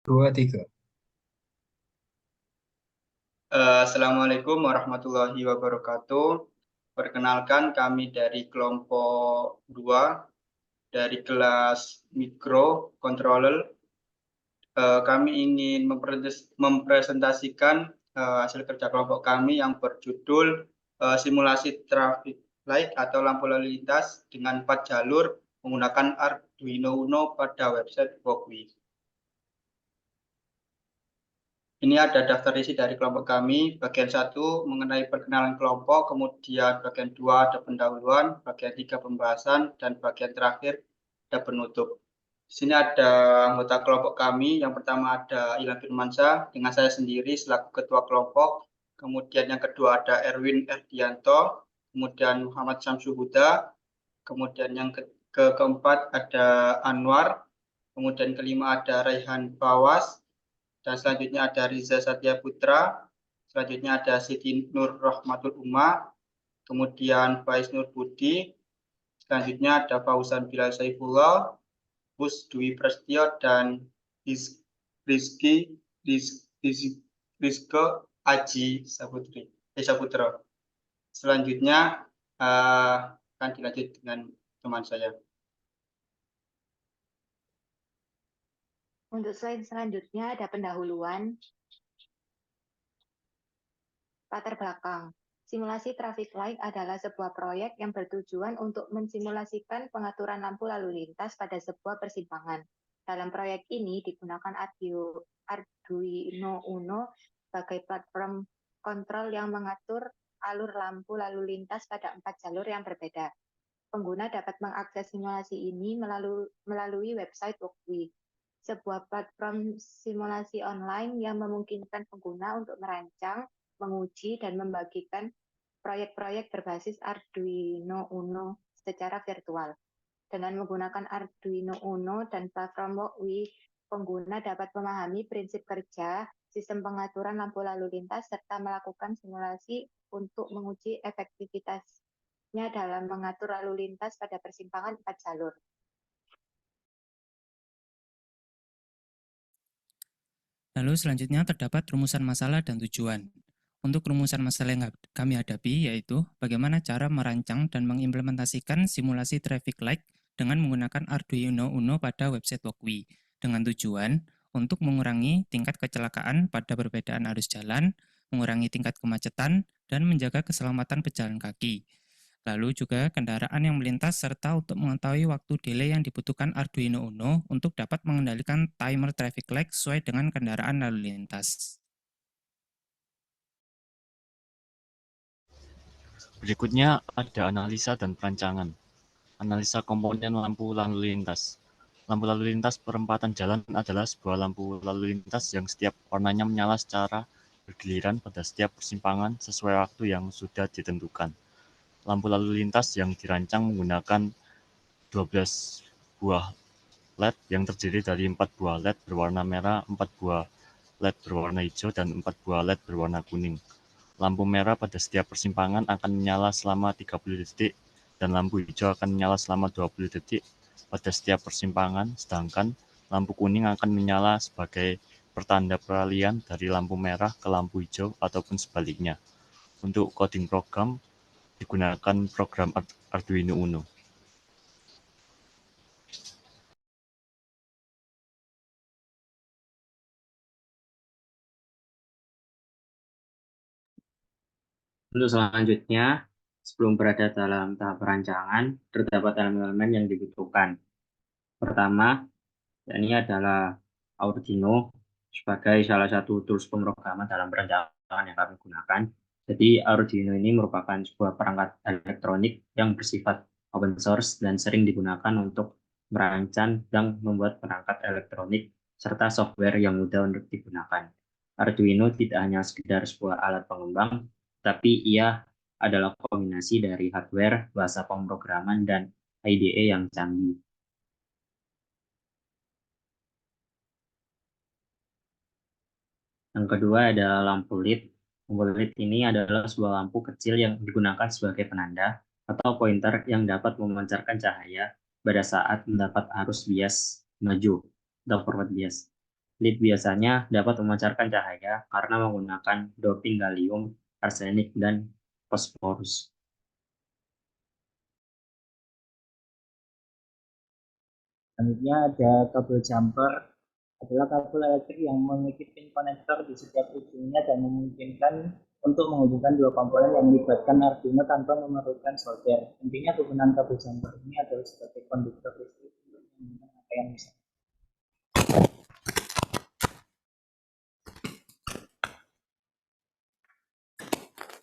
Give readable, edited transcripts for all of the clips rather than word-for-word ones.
Dua, tiga. Assalamualaikum warahmatullahi wabarakatuh. Perkenalkan kami dari kelompok 2 dari kelas Microcontroller. Kami ingin mempresentasikan hasil kerja kelompok kami yang berjudul simulasi traffic light atau lampu lalu lintas dengan 4 jalur menggunakan Arduino Uno pada website Walkwi. Ini ada daftar isi dari kelompok kami. Bagian 1 mengenai perkenalan kelompok, kemudian bagian 2 ada pendahuluan, bagian 3 pembahasan, dan bagian terakhir ada penutup. Di sini ada anggota kelompok kami. Yang pertama ada Ilham Firmansyah dengan saya sendiri selaku ketua kelompok. Kemudian yang kedua ada Erwin Erdianto, kemudian Muhammad Syamsu Huda, kemudian yang keempat ada Anwar, kemudian kelima ada Raihan Bawas, dan selanjutnya ada Riza Satya Putra, selanjutnya ada Siti Nur Rahmatul Umma, kemudian Faiz Nur Budi, selanjutnya ada Fauzan Bilal Saifullah, Bus Dwi Prestio, dan Rizky Rizko Aji Saputra. Selanjutnya akan dilanjut dengan teman saya. Untuk slide selanjutnya ada pendahuluan, latar belakang. Simulasi traffic light adalah sebuah proyek yang bertujuan untuk mensimulasikan pengaturan lampu lalu lintas pada sebuah persimpangan. Dalam proyek ini digunakan Arduino Uno sebagai platform kontrol yang mengatur alur lampu lalu lintas pada 4 jalur yang berbeda. Pengguna dapat mengakses simulasi ini melalui website Walkwi, sebuah platform simulasi online yang memungkinkan pengguna untuk merancang, menguji, dan membagikan proyek-proyek berbasis Arduino Uno secara virtual. Dengan menggunakan Arduino Uno dan platform Walkwi, pengguna dapat memahami prinsip kerja, sistem pengaturan lampu lalu lintas, serta melakukan simulasi untuk menguji efektivitasnya dalam mengatur lalu lintas pada persimpangan 4 jalur. Lalu selanjutnya terdapat rumusan masalah dan tujuan. Untuk rumusan masalah yang kami hadapi yaitu bagaimana cara merancang dan mengimplementasikan simulasi traffic light dengan menggunakan Arduino Uno pada website Walkwi dengan tujuan untuk mengurangi tingkat kecelakaan pada perbedaan arus jalan, mengurangi tingkat kemacetan, dan menjaga keselamatan pejalan kaki. Lalu juga kendaraan yang melintas serta untuk mengetahui waktu delay yang dibutuhkan Arduino Uno untuk dapat mengendalikan timer traffic light sesuai dengan kendaraan lalu lintas. Berikutnya ada analisa dan perancangan. Analisa komponen lampu lalu lintas. Lampu lalu lintas perempatan jalan adalah sebuah lampu lalu lintas yang setiap warnanya menyala secara bergiliran pada setiap persimpangan sesuai waktu yang sudah ditentukan. Lampu lalu lintas yang dirancang menggunakan 12 buah LED yang terdiri dari 4 buah LED berwarna merah, 4 buah LED berwarna hijau, dan 4 buah LED berwarna kuning. Lampu merah pada setiap persimpangan akan menyala selama 30 detik dan lampu hijau akan menyala selama 20 detik pada setiap persimpangan, sedangkan lampu kuning akan menyala sebagai pertanda peralihan dari lampu merah ke lampu hijau ataupun sebaliknya. Untuk coding program digunakan program Arduino Uno. Untuk selanjutnya, sebelum berada dalam tahap perancangan, terdapat elemen-elemen yang dibutuhkan. Pertama, ini adalah Arduino sebagai salah satu tools pemrograman dalam perencanaan yang kami gunakan. Jadi Arduino ini merupakan sebuah perangkat elektronik yang bersifat open source dan sering digunakan untuk merancang dan membuat perangkat elektronik serta software yang mudah untuk digunakan. Arduino tidak hanya sekedar sebuah alat pengembang, tapi ia adalah kombinasi dari hardware, bahasa pemrograman, dan IDE yang canggih. Yang kedua adalah lampu LED. Lampu LED ini adalah sebuah lampu kecil yang digunakan sebagai penanda atau pointer yang dapat memancarkan cahaya pada saat mendapat arus bias maju atau forward bias. LED biasanya dapat memancarkan cahaya karena menggunakan doping gallium, arsenik, dan fosforus. Selanjutnya ada kabel jumper, adalah kabel elektrik yang memiliki pin konektor di setiap ujungnya dan memungkinkan untuk menghubungkan dua komponen yang melibatkan Arduino tanpa memerlukan solder. Intinya penggunaan kabel jumper ini adalah sebagai konduktor listrik untuk menghubungkan rangkaian misalnya.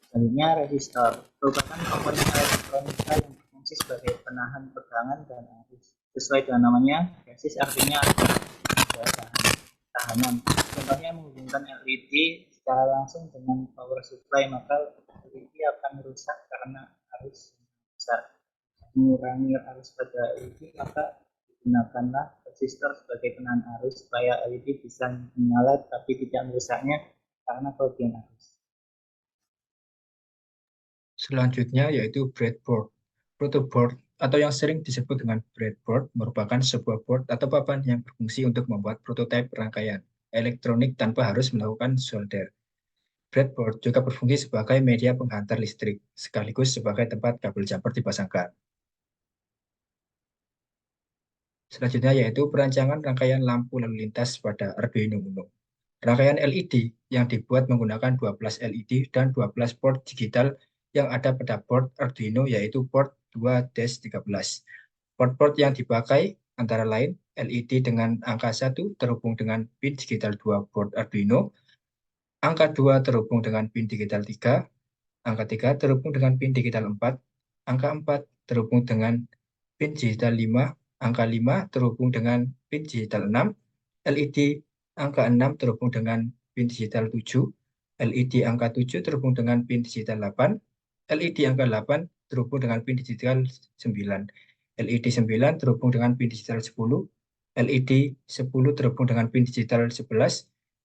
Selanjutnya resistor merupakan komponen elektronika yang berfungsi sebagai penahan tegangan dan arus. Sesuai dengan namanya, resist artinya adalah tahanan. Contohnya menghubungkan LED secara langsung dengan power supply, maka LED akan rusak karena arus besar. Mengurangi arus pada LED, maka gunakanlah resistor sebagai penahan arus supaya LED bisa menyala tapi tidak merusaknya karena kelebihan arus. Selanjutnya yaitu breadboard. Protoboard atau yang sering disebut dengan breadboard merupakan sebuah board atau papan yang berfungsi untuk membuat prototipe rangkaian elektronik tanpa harus melakukan solder. Breadboard juga berfungsi sebagai media penghantar listrik, sekaligus sebagai tempat kabel jumper dipasangkan. Selanjutnya yaitu perancangan rangkaian lampu lalu lintas pada Arduino Uno. Rangkaian LED yang dibuat menggunakan 12 LED dan 12 port digital yang ada pada board Arduino yaitu port 2-13. Port-port yang dipakai antara lain LED dengan angka 1 terhubung dengan pin digital 2 board Arduino, angka 2 terhubung dengan pin digital 3, angka 3 terhubung dengan pin digital 4, angka 4 terhubung dengan pin digital 5, angka 5 terhubung dengan pin digital 6, LED angka 6 terhubung dengan pin digital 7, LED angka 7 terhubung dengan pin digital 8, LED angka 8 terhubung dengan pin digital 9, LED 9 terhubung dengan pin digital 10, LED 10 terhubung dengan pin digital 11,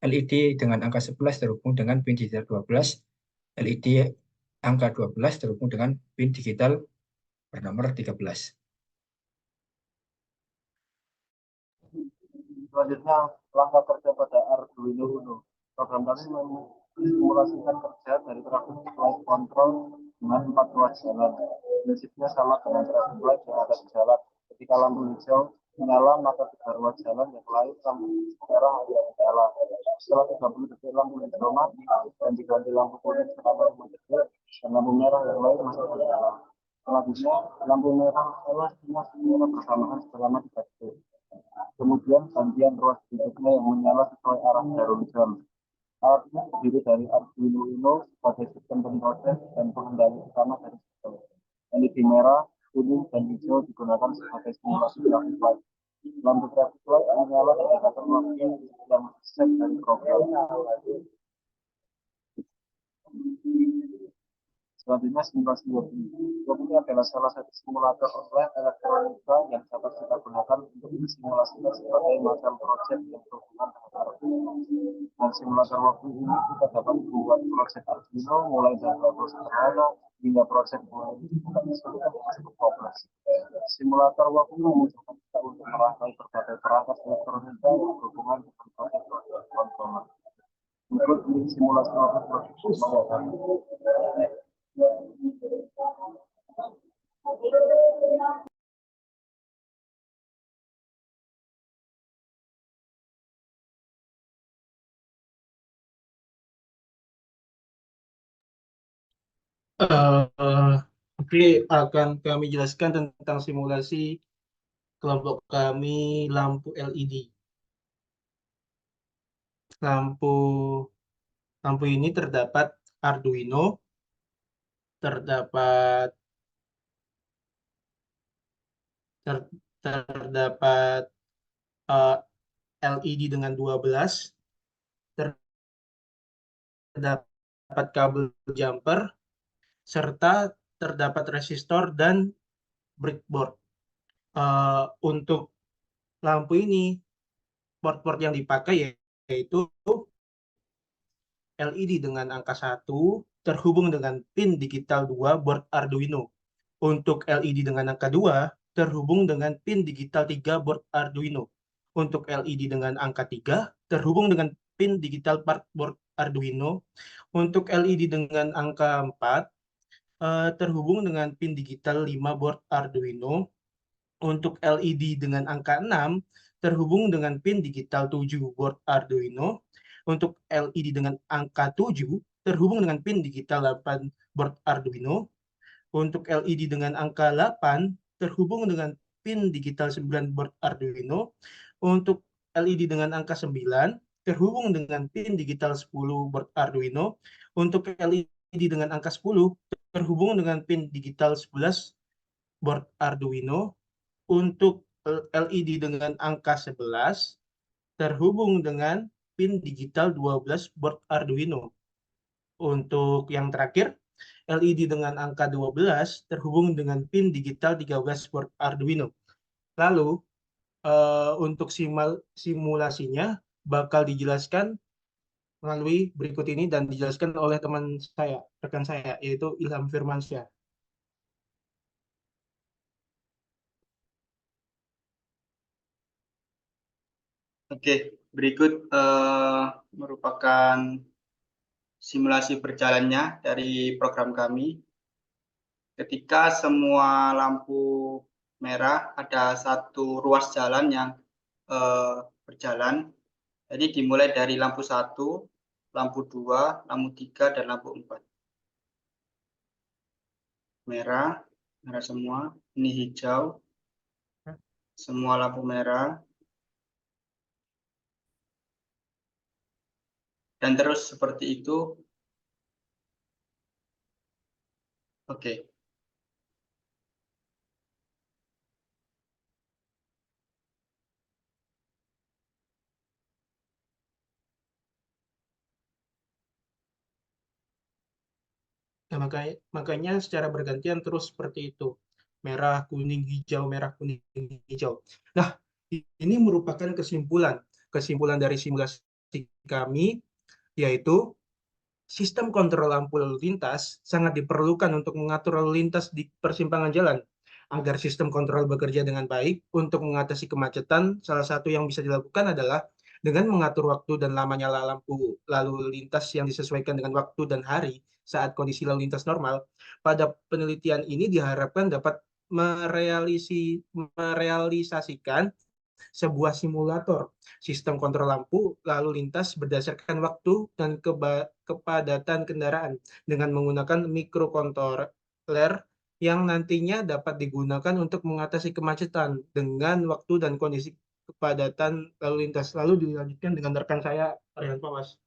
LED dengan angka 11 terhubung dengan pin digital 12, LED angka 12 terhubung dengan pin digital bernomor 13. Selanjutnya, langkah kerja pada Arduino Uno. Program kami memsimulasikan kerja dari traffic light control dengan 4 ruas jalan. Prinsipnya sama dengan traffic light yang ada di jalan. Ketika lampu hijau menyala, maka 3 ruas jalan yang lain lampu merah yang menyala. Setelah 30 detik lampu hijau mati dan diganti lampu kuning selama 5 detik dan lampu merah yang lain masih menyala. Selanjutnya, lampu merah semua bersamaan selama 3 detik. Kemudian gantian ruas berikutnya yang menyala sesuai arah jarum jam. Alat ini terdiri dari Arduino Uno sebagai sistem pemproses dan pengendali utama dari sistem. LED merah, kuning, dan hijau digunakan sebagai simulasi traffic light. Lampu traffic light menyala berdasarkan waktu yang set dari program. Selanjutnya simulasi Wobbly. Wobbly adalah salah satu simulator online elektronika yang dapat kita gunakan untuk mensimulasikan berbagai macam proyek yang berhubungan dengan Arduino. Dan simulator Wobbly ini kita dapat membuat proyek Arduino mulai dari level sederhana hingga proyek mulai sulit dan cukup kompleks. Simulator Wobbly memudahkan kita untuk merangkai berbagai perangkat elektronika yang berhubungan dengan proyek konsumen. Berikut link simulasi Wobbly proyek. Oke, akan kami jelaskan tentang simulasi kelompok kami lampu LED. Lampu ini terdapat Arduino, terdapat LED dengan 12, terdapat kabel jumper, serta terdapat resistor dan breadboard. Untuk lampu ini, port-port yang dipakai yaitu LED dengan angka 1 terhubung dengan pin digital 2 board Arduino. Untuk LED dengan angka 2 terhubung dengan pin digital 3 board Arduino. untuk LED dengan angka 3 terhubung dengan pin digital part board Arduino. Untuk LED dengan angka 4 terhubung dengan pin digital 5 board Arduino. Untuk LED dengan angka 6 terhubung dengan pin digital 7 board Arduino. Untuk LED dengan angka 7 terhubung dengan pin digital 8 board Arduino. Untuk LED dengan angka 8 terhubung dengan pin digital 9 board Arduino. Untuk LED dengan angka 9 terhubung dengan pin digital 10 board Arduino. Untuk LED dengan angka 10 terhubung dengan pin digital 11 board Arduino. Untuk LED dengan angka 11 terhubung dengan pin digital 12 board Arduino. Untuk yang terakhir, LED dengan angka 12 terhubung dengan pin digital 13 board Arduino. Lalu, untuk simulasinya bakal dijelaskan melalui berikut ini dan dijelaskan oleh teman saya, rekan saya, yaitu Ilham Firmansyah. Oke, berikut merupakan simulasi berjalannya dari program kami. Ketika semua lampu merah, ada satu ruas jalan yang berjalan. Jadi dimulai dari lampu 1, lampu 2, lampu 3, dan lampu 4. Merah semua. Ini hijau, semua lampu merah. Dan terus seperti itu. Oke. Nah, makanya secara bergantian terus seperti itu. Merah, kuning, hijau, merah, kuning, hijau. Nah, ini merupakan kesimpulan dari simulasi kami, yaitu sistem kontrol lampu lalu lintas sangat diperlukan untuk mengatur lalu lintas di persimpangan jalan. Agar sistem kontrol bekerja dengan baik untuk mengatasi kemacetan, salah satu yang bisa dilakukan adalah dengan mengatur waktu dan lama nyala lampu lalu lintas yang disesuaikan dengan waktu dan hari saat kondisi lalu lintas normal. Pada penelitian ini diharapkan dapat merealisasikan sebuah simulator sistem kontrol lampu lalu lintas berdasarkan waktu dan kepadatan kendaraan dengan menggunakan mikrokontroler yang nantinya dapat digunakan untuk mengatasi kemacetan dengan waktu dan kondisi kepadatan lalu lintas. Lalu dilanjutkan dengan rekan saya, Aryan Pawas.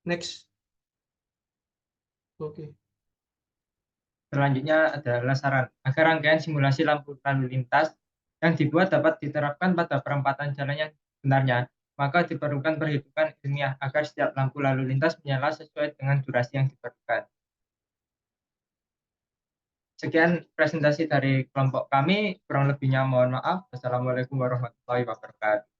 Next. Oke. Selanjutnya adalah saran agar rangkaian simulasi lampu lalu lintas yang dibuat dapat diterapkan pada perempatan jalan yang sebenarnya, maka diperlukan perhitungan ilmiah agar setiap lampu lalu lintas menyala sesuai dengan durasi yang diperlukan. Sekian presentasi dari kelompok kami, kurang lebihnya mohon maaf. Wassalamualaikum warahmatullahi wabarakatuh.